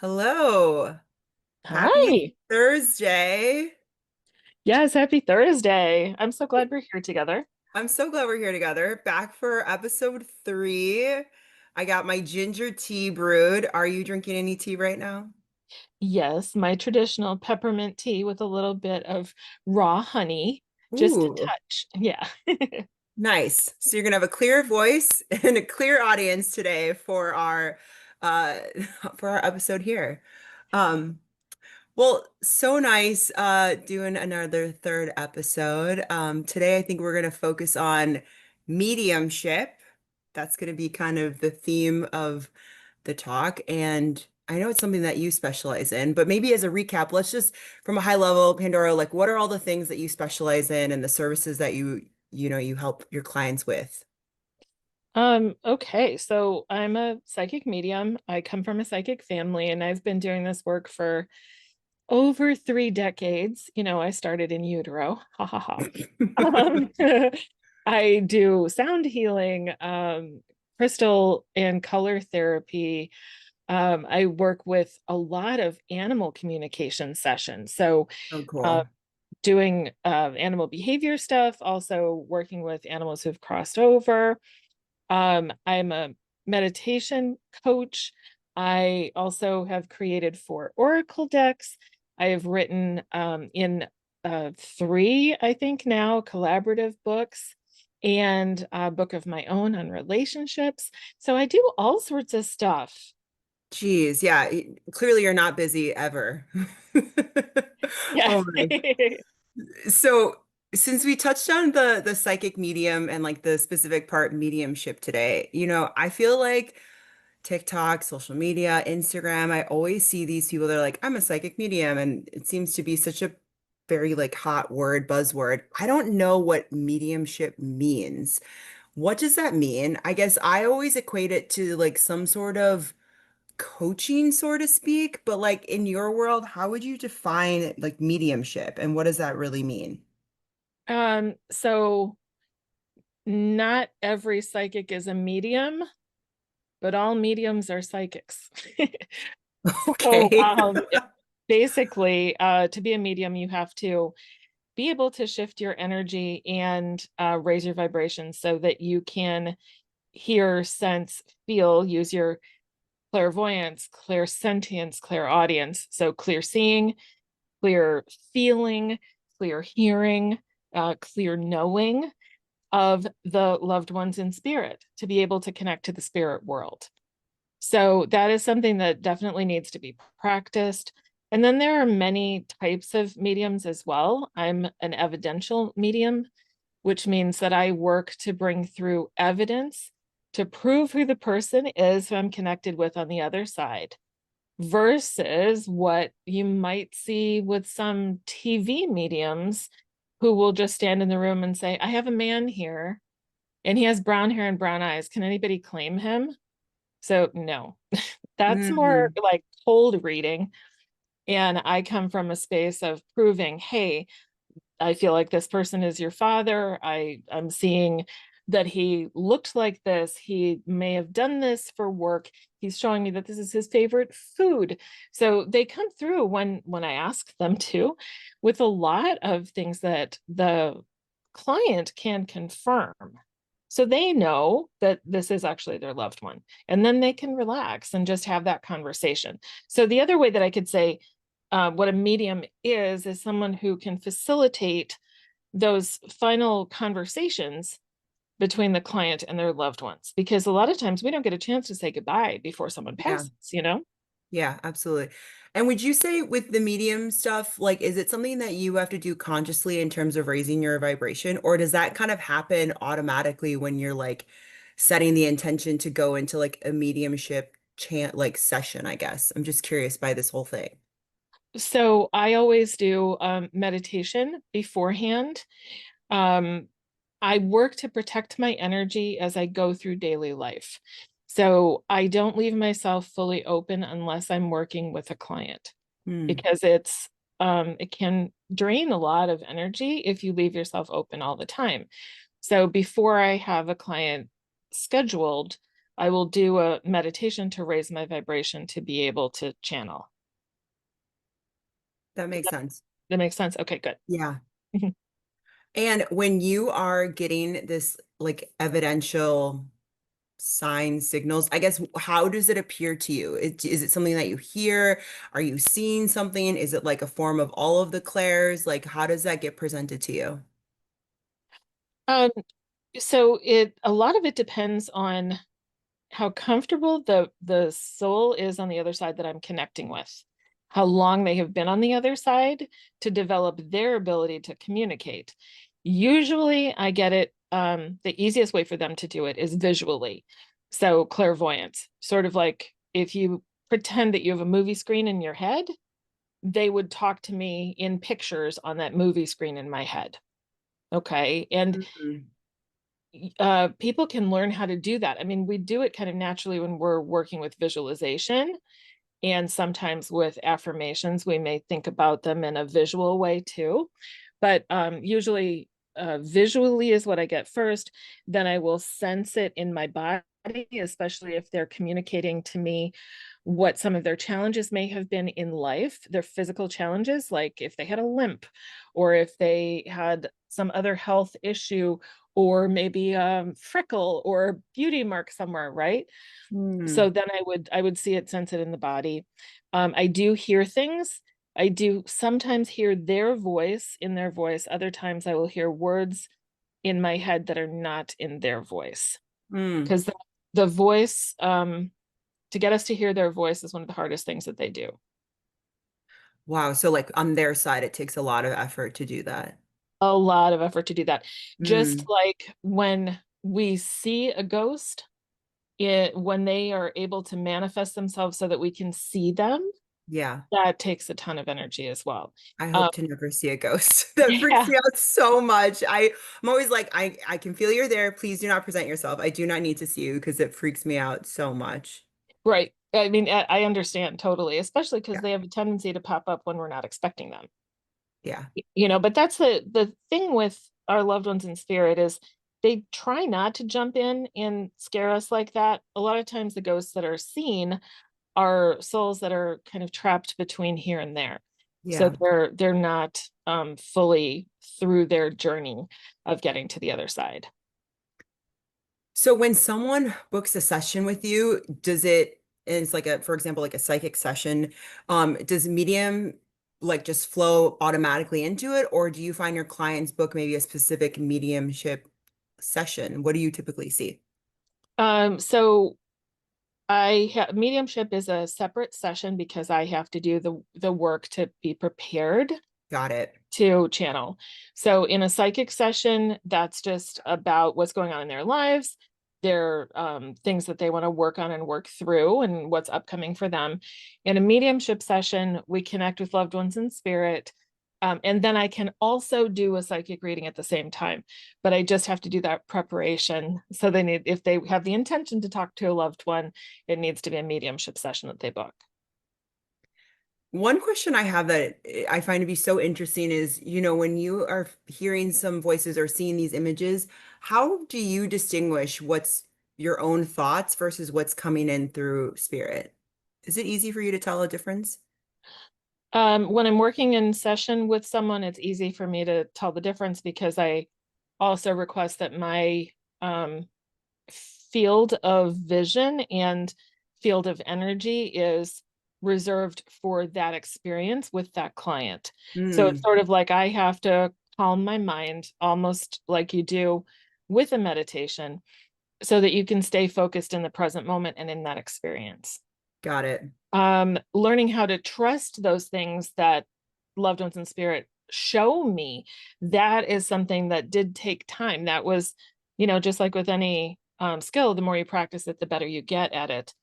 Hello. Happy Hi. Thursday. Yes, happy Thursday. I'm so glad we're here together. I'm so glad we're here together. Back for episode 3. I got my ginger tea brewed. Are you drinking any tea right now? Yes, my traditional peppermint tea with a little bit of raw honey, just a Ooh, touch. Yeah. nice. So you're gonna have a clear voice and a clear audience today uh for our episode here. Um Well, so nice doing another third episode. Today I think we're going to focus on mediumship. That's going to be kind of the theme of the talk. And I know it's something that you specialize in, but maybe as a recap, let's just from a high level, Pandora, like what are all the things that you specialize in and the services that you help your clients with? Okay, so I'm a psychic medium. I come from a psychic family and I've been doing this work for over 3 decades. I started in utero. Ha ha ha. Um, I do sound healing, crystal and color therapy. I work with a lot of animal communication sessions. So, Oh, uh, cool. doing animal behavior stuff, also working with animals who've crossed over. I'm a meditation coach. I also have created 4 oracle decks. I have written in three, I think now, collaborative books and a book of my own on relationships. So I do all sorts of stuff. Geez, yeah, clearly you're not busy ever. Yeah. Oh my. So since we touched on the psychic medium and like the specific part mediumship today, I feel like TikTok, social media, Instagram, I always see these people that are like, I'm a psychic medium, and it seems to be such a very like hot word, buzzword. I don't know what mediumship means. What does that mean? I guess I always equate it to like some sort of coaching, so to speak, but like in your world, how would you define like mediumship and what does that really mean? So not every psychic is a medium, but all mediums are psychics. So Okay. basically, to be a medium, you have to be able to shift your energy and raise your vibration so that you can hear, sense, feel, use your clairvoyance, clairsentience, clairaudience. So clear seeing, clear feeling, clear hearing, clear knowing of the loved ones in spirit to be able to connect to the spirit world. So that is something that definitely needs to be practiced. And then there are many types of mediums as well. I'm an evidential medium, which means that I work to bring through evidence to prove who the person is who I'm connected with on the other side, versus what you might see with some TV mediums who will just stand in the room and say, I have a man here and he has brown hair and brown eyes. Can anybody claim him? So, no, that's more Hmm. like cold reading. And I come from a space of proving, hey, I feel like this person is your father. I'm seeing that he looked like this. He may have done this for work. He's showing me that this is his favorite food. So they come through when I ask them to, with a lot of things that the client can confirm. So they know that this is actually their loved one. And then they can relax and just have that conversation. So the other way that I could say what a medium is someone who can facilitate those final conversations between the client and their loved ones. Because a lot of times we don't get a chance to say goodbye before someone Yeah. passes. Yeah, absolutely. And would you say with the medium stuff, like, is it something that you have to do consciously in terms of raising your vibration, or does that kind of happen automatically when you're like setting the intention to go into like a mediumship chant like session, I guess? I'm just curious by this whole thing. So I always do meditation beforehand. Um, I work to protect my energy as I go through daily life. So I don't leave myself fully open unless I'm working with a client Hmm. because it can drain a lot of energy if you leave yourself open all the time. So before I have a client scheduled, I will do a meditation to raise my vibration to be able to channel. That Does makes sense. that make sense? Okay, good. Yeah. And when you are getting this like evidential sign signals, I guess, how does it appear to you? Is it something that you hear? Are you seeing something? Is it like a form of all of the clairs? Like, how does that get presented to you? Um, so it a lot of it depends on how comfortable the soul is on the other side that I'm connecting with, how long they have been on the other side to develop their ability to communicate. Usually, I get it. The easiest way for them to do it is visually. So, clairvoyance, sort of like if you pretend that you have a movie screen in your head, they would talk to me in pictures on that movie screen in my head. Okay. And Mhm. people can learn how to do that. I mean, we do it kind of naturally when we're working with visualization, and sometimes with affirmations, we may think about them in a visual way too. But usually, visually is what I get first. Then I will sense it in my body, especially if they're communicating to me what some of their challenges may have been in life, their physical challenges, like if they had a limp or if they had some other health issue or maybe freckle or beauty mark somewhere, right? So Hmm. then I would see it, sense it in the body. I do hear things. I do sometimes hear their voice in their voice. Other times I will hear words in my head that are not in their voice. Hmm. Because the voice, to get us to hear their voice is one of the hardest things that they do. Wow. So like on their side, it takes a lot of effort to do that. A lot of effort to do that. Just Hmm. like when we see a ghost, when they are able to manifest themselves so that we can see them, Yeah. that takes a ton of energy as well. I Um, hope to never see a ghost. That freaks yeah, me out so much. I'm always like, I can feel you're there. Please do not present yourself. I do not need to see you because it freaks me out so much. right. I mean, I understand totally, especially because Yeah. they have a tendency to pop up when we're not expecting them. Yeah. But that's the thing with our loved ones in spirit is they try not to jump in and scare us like that. A lot of times the ghosts that are seen are souls that are kind of trapped between here and there. So Yeah. they're not fully through their journey of getting to the other side. So when someone books a session with you, does it, and it's like a, for example, like a psychic session, does medium like just flow automatically into it, or do you find your clients book maybe a specific mediumship session? What do you typically see? So I have mediumship is a separate session because I have to do the work to be prepared Got it. to channel. So in a psychic session, that's just about what's going on in their lives, their things that they want to work on and work through, and what's upcoming for them. In a mediumship session, we connect with loved ones in spirit. And then I can also do a psychic reading at the same time, but I just have to do that preparation. So if they have the intention to talk to a loved one, it needs to be a mediumship session that they book. One question I have that I find to be so interesting is, when you are hearing some voices or seeing these images, how do you distinguish what's your own thoughts versus what's coming in through spirit? Is it easy for you to tell a difference? When I'm working in session with someone, it's easy for me to tell the difference because I also request that my um, field of vision and field of energy is reserved for that experience with that client. So it's Hmm, sort of like I have to calm my mind, almost like you do with a meditation, so that you can stay focused in the present moment and in that experience. got it. Learning how to trust those things that loved ones in spirit show me, that is something that did take time. That was, just like with any skill, the more you practice it, the better you get at it.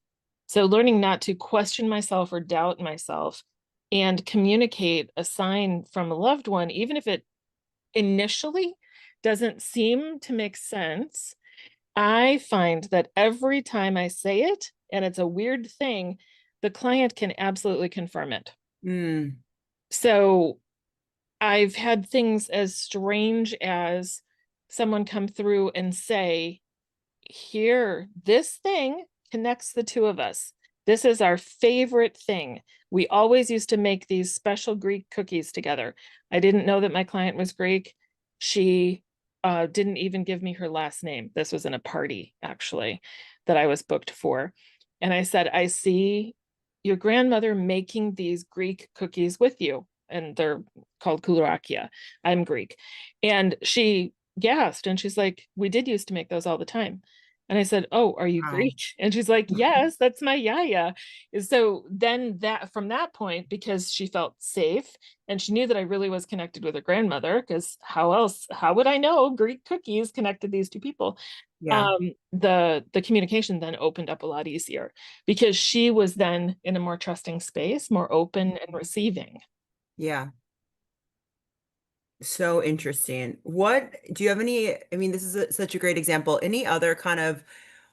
So learning not to question myself or doubt myself and communicate a sign from a loved one, even if it initially doesn't seem to make sense. I find that every time I say it, and it's a weird thing, the client can absolutely confirm it. Hmm, So I've had things as strange as someone come through and say, here, this thing connects the two of us. This is our favorite thing. We always used to make these special Greek cookies together. I didn't know that my client was Greek. She didn't even give me her last name. This was in a party, actually, that I was booked for. And I said, I see your grandmother making these Greek cookies with you. And they're called koularakia. I'm Greek. And she gasped and she's like, we did used to make those all the time. And I said, oh, are you Wow. Greek? And she's like, yes, that's my Yaya. So then that from that point, because she felt safe and she knew that I really was connected with her grandmother, because how would I know Greek cookies connected these two people? Yeah. The communication then opened up a lot easier because she was then in a more trusting space, more open and receiving. Yeah. So interesting. What do you have any? I mean, this is such a great example. Any other kind of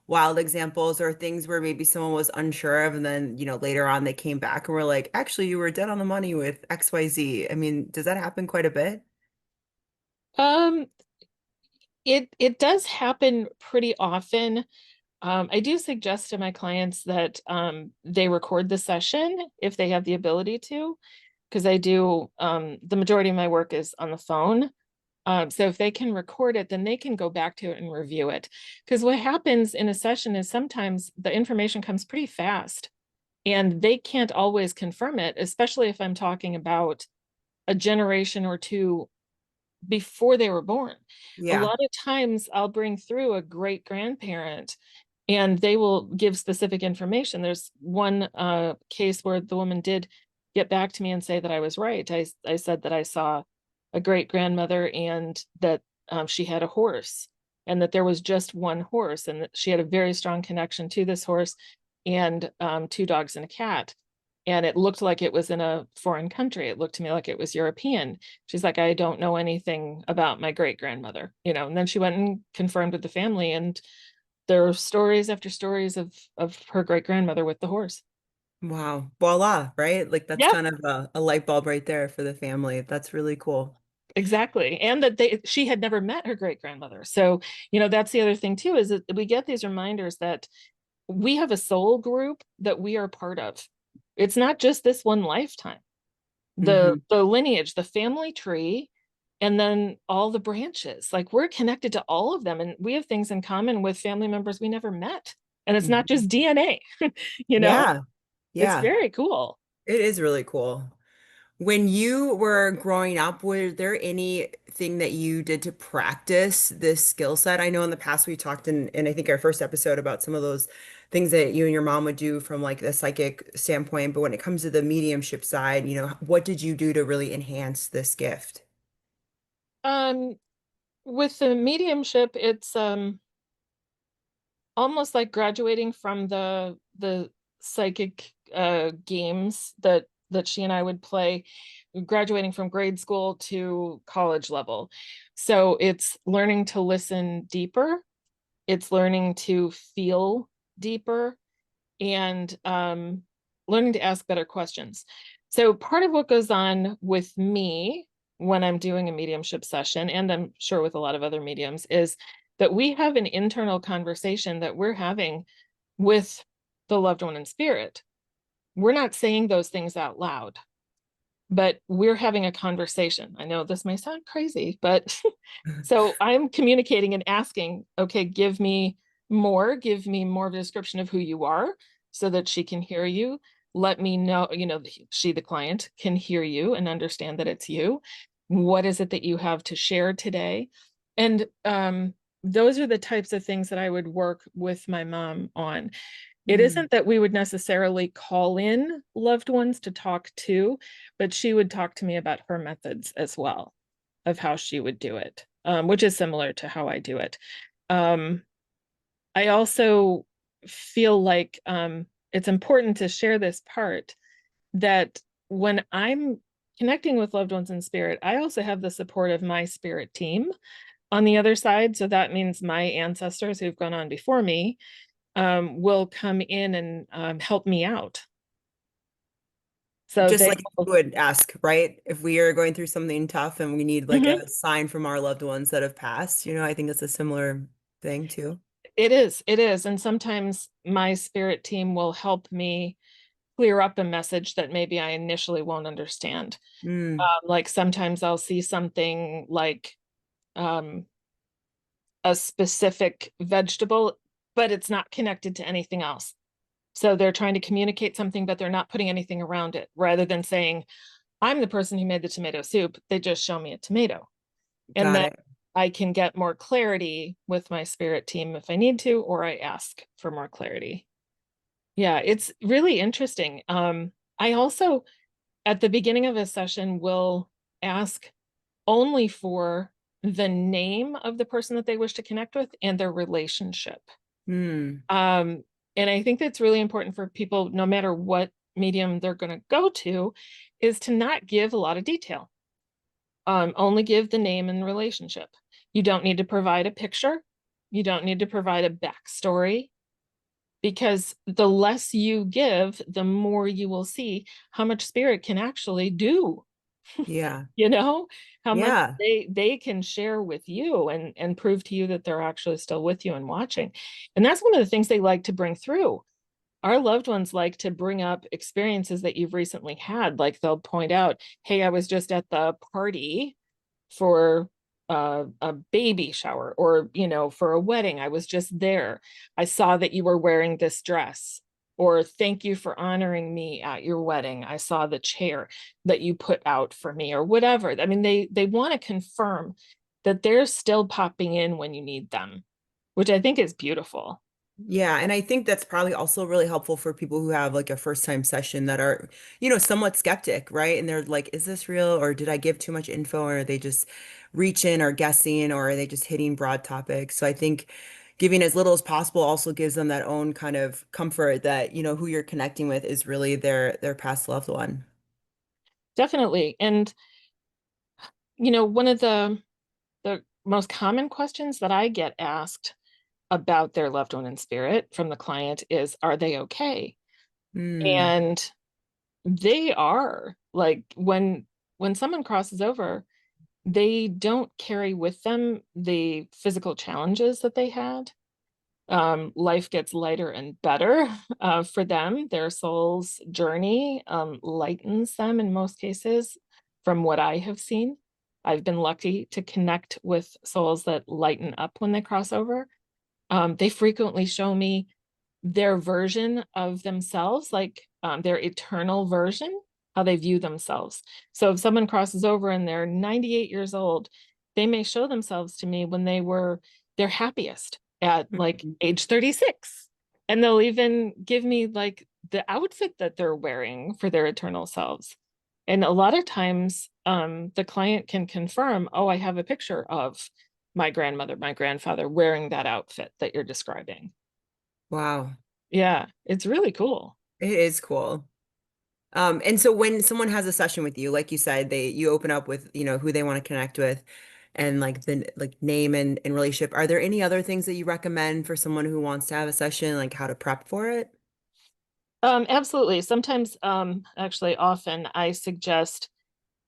wild examples or things where maybe someone was unsure of, and then, later on they came back and were like, actually, you were dead on the money with XYZ. I mean, does that happen quite a bit? Um, it does happen pretty often. I do suggest to my clients that they record the session if they have the ability to, because I do the majority of my work is on the phone. So if they can record it, then they can go back to it and review it. Because what happens in a session is sometimes the information comes pretty fast and they can't always confirm it, especially if I'm talking about a generation or two before they were born. A Yeah. lot of times I'll bring through a great grandparent and they will give specific information. There's one case where the woman did get back to me and say that I was right. I said that I saw a great grandmother and that she had a horse and that there was just one horse and that she had a very strong connection to this horse and two dogs and a cat. And it looked like it was in a foreign country. It looked to me like it was European. She's like, I don't know anything about my great grandmother, and then she went and confirmed with the family, and there are stories after stories of her great grandmother with the horse. Wow. Voila, right? Like that's Yep, kind of a light bulb right there for the family. That's really cool. exactly. And that she had never met her great grandmother. So, that's the other thing too, is that we get these reminders that we have a soul group that we are part of. It's not just this one lifetime. The Hmm. the lineage, the family tree, and then all the branches. Like we're connected to all of them, and we have things in common with family members we never met. And it's not Hmm. just DNA, you know? Yeah. It's Yeah. very cool. It is really cool. When you were growing up, was there anything that you did to practice this skill set? I know in the past we talked in I think our first episode about some of those things that you and your mom would do from like the psychic standpoint, but when it comes to the mediumship side, what did you do to really enhance this gift? Um, with the mediumship, it's almost like graduating from the psychic games that she and I would play, graduating from grade school to college level. So it's learning to listen deeper, it's learning to feel deeper, and learning to ask better questions. So part of what goes on with me when I'm doing a mediumship session, and I'm sure with a lot of other mediums, is that we have an internal conversation that we're having with the loved one in spirit. We're not saying those things out loud, but we're having a conversation. I know this may sound crazy, but so I'm communicating and asking, okay, give me more of a description of who you are so that she can hear you. Let me know, she, the client, can hear you and understand that it's you. What is it that you have to share today? And those are the types of things that I would work with my mom on. It Mm. isn't that we would necessarily call in loved ones to talk to, but she would talk to me about her methods as well of how she would do it, which is similar to how I do it. Um, I also feel like it's important to share this part that when I'm connecting with loved ones in spirit, I also have the support of my spirit team on the other side. So that means my ancestors who've gone on before me will come in and help me out. So Just they like will, you would ask, right? If we are going through something tough and we need like Mhm. a sign from our loved ones that have passed, I think it's a similar thing too. It is. And sometimes my spirit team will help me clear up a message that maybe I initially won't understand. Mm, Like sometimes I'll see something like um, a specific vegetable, but it's not connected to anything else. So they're trying to communicate something, but they're not putting anything around it. Rather than saying, I'm the person who made the tomato soup, they just show me a tomato. And got then it. I can get more clarity with my spirit team if I need to, or I ask for more clarity. Yeah, it's really interesting. I also, at the beginning of a session, will ask only for the name of the person that they wish to connect with and their relationship. Mm, Um, and I think that's really important for people, no matter what medium they're going to go to, is to not give a lot of detail. Only give the name and relationship. You don't need to provide a picture. You don't need to provide a backstory because the less you give, the more you will see how much spirit can actually do, yeah. you know, how much Yeah. they can share with you and prove to you that they're actually still with you and watching. And that's one of the things they like to bring through. Our loved ones like to bring up experiences that you've recently had. Like they'll point out, hey, I was just at the party for a baby shower, or for a wedding. I was just there. I saw that you were wearing this dress, or thank you for honoring me at your wedding. I saw the chair that you put out for me, or whatever. I mean, they want to confirm that they're still popping in when you need them, which I think is beautiful. Yeah, and I think that's probably also really helpful for people who have like a first time session that are, somewhat skeptic, right? And they're like, is this real or did I give too much info or are they just reaching or guessing or are they just hitting broad topics? So I think giving as little as possible also gives them that own kind of comfort that, who you're connecting with is really their past loved one. Definitely. And one of the most common questions that I get asked about their loved one in spirit from the client is, are they okay? Hmm. And they are. Like when someone crosses over, they don't carry with them the physical challenges that they had. Life gets lighter and better for them. Their soul's journey lightens them in most cases, from what I have seen. I've been lucky to connect with souls that lighten up when they cross over. They frequently show me their version of themselves, like their eternal version, how they view themselves. So if someone crosses over and they're 98 years old, they may show themselves to me when they were their happiest at like age 36. And they'll even give me like the outfit that they're wearing for their eternal selves. And a lot of times, the client can confirm, oh, I have a picture of my grandmother, my grandfather wearing that outfit that you're describing. Wow. Yeah, it's really cool. It is cool. And so when someone has a session with you, like you said, you open up with, who they want to connect with and like the like name and relationship. Are there any other things that you recommend for someone who wants to have a session, like how to prep for it? Absolutely. Sometimes, actually, often I suggest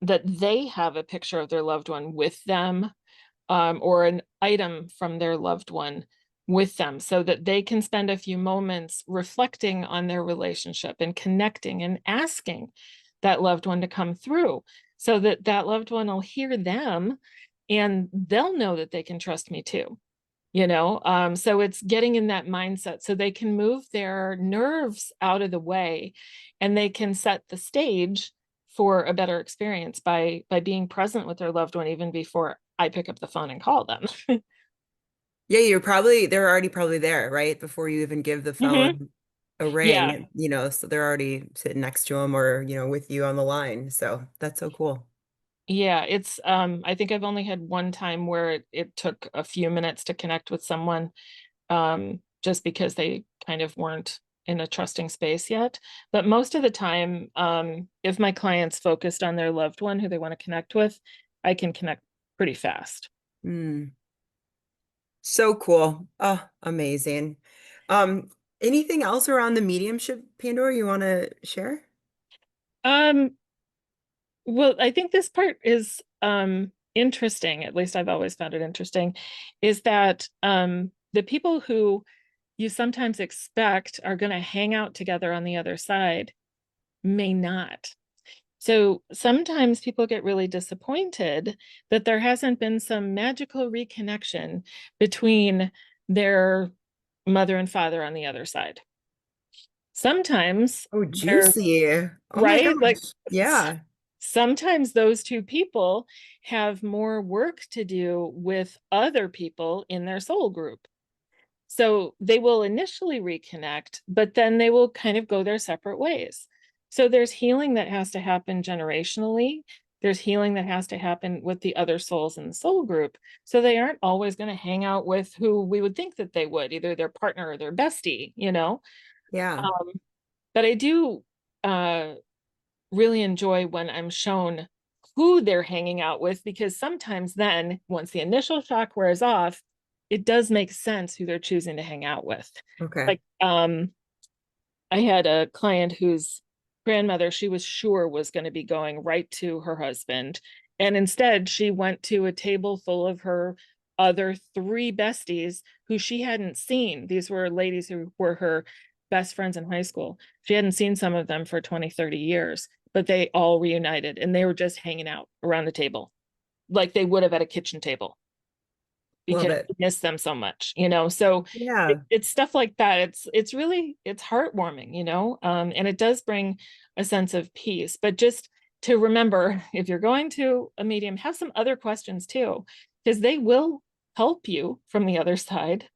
that they have a picture of their loved one with them, or an item from their loved one with them, so that they can spend a few moments reflecting on their relationship and connecting and asking that loved one to come through, so that that loved one will hear them and they'll know that they can trust me too. So it's getting in that mindset so they can move their nerves out of the way and they can set the stage for a better experience by being present with their loved one even before I pick up the phone and call them. Yeah, they're already probably there, right? Before you even give the Hmm. phone a Yeah. ring, so they're already sitting next to them or, with you on the line. So that's so cool. Yeah, it's I think I've only had one time where it took a few minutes to connect with someone, just because they kind of weren't in a trusting space yet. But most of the time, if my client's focused on their loved one who they want to connect with, I can connect pretty fast. Mm, so cool. Oh, amazing. Um, Anything else around the mediumship, Pandora, you want to share? Um, well, I think this part is interesting, at least I've always found it interesting, is that the people who you sometimes expect are going to hang out together on the other side may not. So sometimes people get really disappointed that there hasn't been some magical reconnection between their mother and father on the other side. Sometimes Oh, they're juicy. Oh my right, like gosh. Yeah. sometimes those two people have more work to do with other people in their soul group. So they will initially reconnect, but then they will kind of go their separate ways. So there's healing that has to happen generationally. There's healing that has to happen with the other souls in the soul group. So they aren't always going to hang out with who we would think that they would, either their partner or their bestie, you know? Yeah. Um, but I do uh, really enjoy when I'm shown who they're hanging out with, because sometimes then, once the initial shock wears off, it does make sense who they're choosing to hang out with. Okay. Like, I had a client whose grandmother she was sure was going to be going right to her husband. And instead, she went to a table full of her other three besties who she hadn't seen. These were ladies who were her best friends in high school. She hadn't seen some of them for 20, 30 years, but they all reunited and they were just hanging out around the table like they would have at a kitchen table Love because it. I miss them so much, you know. So Yeah. it's stuff like that. It's really it's heartwarming, you know, and it does bring a sense of peace. But just to remember, if you're going to a medium, have some other questions too, because they will help you from the other side.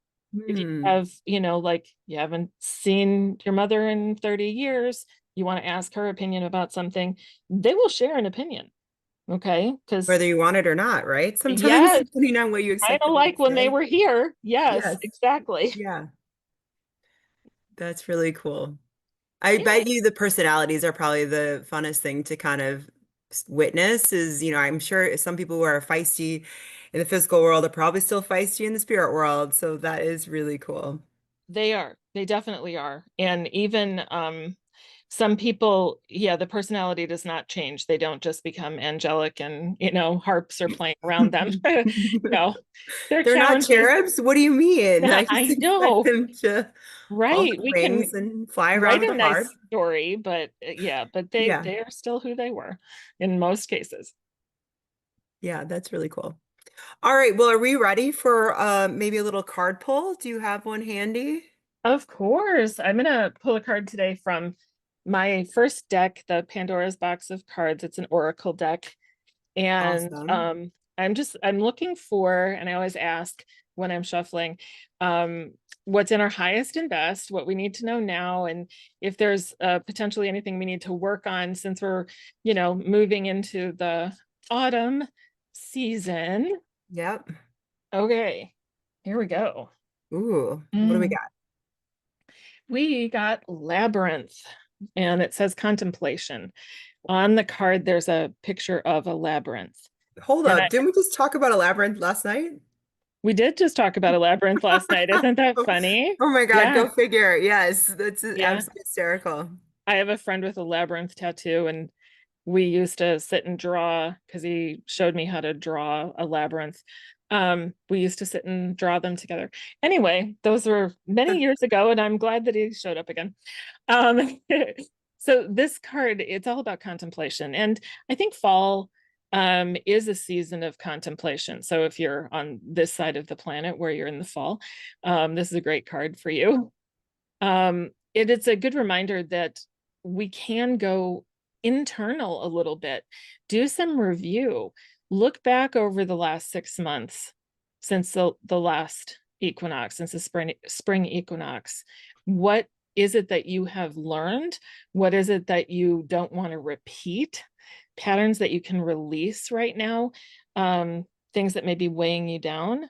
If you Hmm. have, you know, like you haven't seen your mother in 30 years, you want to ask her opinion about something, they will share an opinion. Okay. Because, Whether you want it or not, right? Sometimes, yeah, depending on what you kind expect of them to like when they say. were here. Yes, Yes. exactly. Yeah. That's really cool. I Yeah, bet you the personalities are probably the funnest thing to kind of witness is, I'm sure some people who are feisty in the physical world are probably still feisty in the spirit world. So that is really cool. they are. They definitely are. And even some people, yeah, the personality does not change. They don't just become angelic and, you know, harps are playing around them. No, their They're not challenges. cherubs? What do you mean? I just I expect know, them to all right? have We can wings and fly around write with a a harp. nice story, but yeah, but Yeah. they are still who they were in most cases. Yeah, that's really cool. All right. Well, are we ready for maybe a little card pull? Do you have one handy? Of course. I'm gonna pull a card today from my first deck, the Pandora's box of cards. It's an oracle deck. And Awesome. I'm looking for, and I always ask when I'm shuffling, what's in our highest and best, what we need to know now, and if there's potentially anything we need to work on since we're, you know, moving into the autumn season. Yep. Okay, here we go. Ooh, what do we Mm, got? we got Labyrinth, and it says contemplation. On the card, there's a picture of a labyrinth. Hold And up. Didn't we just talk about a labyrinth last night? we did just talk about a labyrinth last night. Isn't that Oh, funny? oh my God, Yeah. go figure. Yes, that's Yeah. absolutely hysterical. I have a friend with a labyrinth tattoo, and we used to sit and draw because he showed me how to draw a labyrinth. We used to sit and draw them together. Anyway, those were many years ago, and I'm glad that he showed up again. Um, so this card, it's all about contemplation. And I think fall is a season of contemplation. So if you're on this side of the planet where you're in the fall, this is a great card for you. It's a good reminder that we can go internal a little bit, do some review, look back over the last 6 months since the last equinox, since the spring equinox. What is it that you have learned? What is it that you don't want to repeat? Patterns that you can release right now, things that may be weighing you down.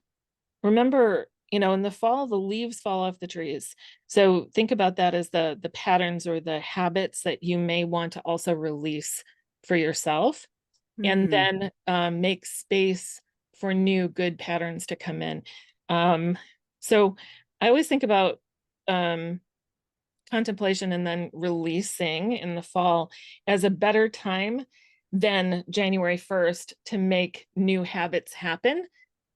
Remember, you know, in the fall the leaves fall off the trees, so think about that as the patterns or the habits that you may want to also release for yourself, and Hmm. then make space for new good patterns to come in. So I always think about um, contemplation and then releasing in the fall as a better time than January 1st to make new habits happen,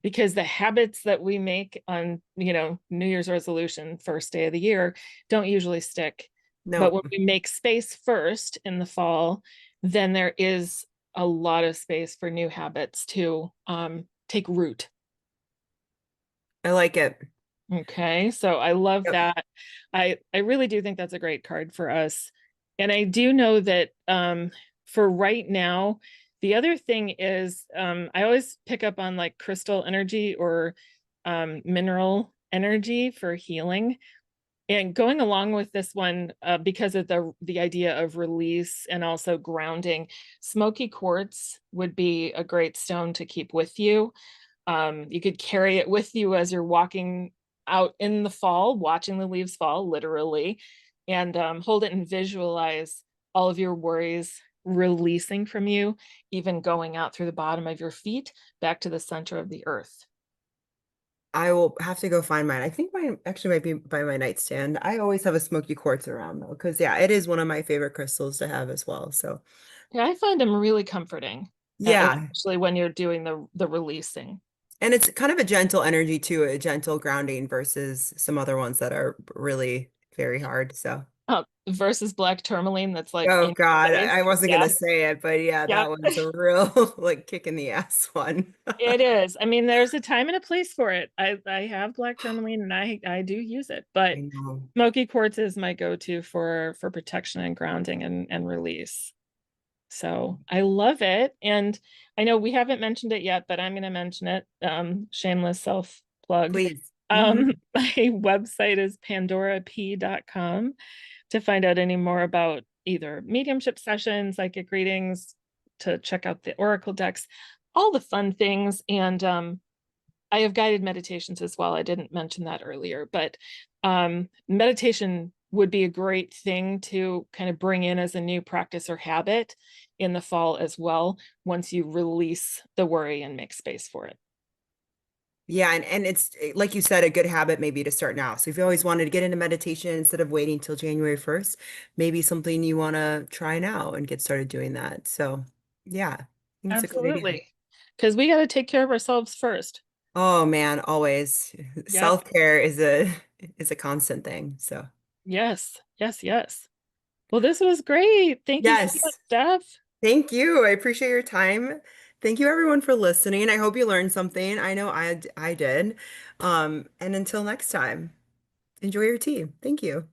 because the habits that we make on, New Year's resolution, first day of the year, don't usually stick. But No, when we make space first in the fall, then there is a lot of space for new habits to take root. I like it. Okay, so I love Yep. that. I really do think that's a great card for us. And I do know that for right now, the other thing is I always pick up on like crystal energy or mineral energy for healing. And going along with this one, because of the idea of release and also grounding, smoky quartz would be a great stone to keep with you. You could carry it with you as you're walking out in the fall, watching the leaves fall, literally, and hold it and visualize all of your worries releasing from you, even going out through the bottom of your feet back to the center of the earth. I will have to go find mine. I think mine actually might be by my nightstand. I always have a smoky quartz around though, because yeah, it is one of my favorite crystals to have as well. So Yeah, I find them really comforting, yeah, especially when you're doing the releasing. and it's kind of a gentle energy too, a gentle grounding versus some other ones that are really very hard. So Versus black tourmaline that's like oh in God, your face. I wasn't Yeah, gonna say it, but yeah, yeah. that was a real like kick in the ass one. It is. I mean, there's a time and a place for it. I have black tourmaline and I do use it, but I know. smoky quartz is my go-to for protection and grounding and release. So I love it. And I know we haven't mentioned it yet, but I'm going to mention it. Shameless self plug. Please. Hmm. My website is pandorap.com to find out any more about either mediumship sessions, psychic readings, to check out the oracle decks, all the fun things. And I have guided meditations as well. I didn't mention that earlier, but meditation would be a great thing to kind of bring in as a new practice or habit in the fall as well, once you release the worry and make space for it. Yeah, and it's like you said, a good habit maybe to start now. So if you always wanted to get into meditation instead of waiting till January 1st, maybe something you want to try now and get started doing that. So yeah, I think it's a good idea. Absolutely. Because we got to take care of ourselves first. Oh man, always. Yep. Self-care is a constant thing. So Yes. Yes. Yes. Well, this was great. Thank you so much, yes, Steph. thank you. I appreciate your time. Thank you everyone for listening. I hope you learned something. I know I did. And until next time, enjoy your tea. Thank you.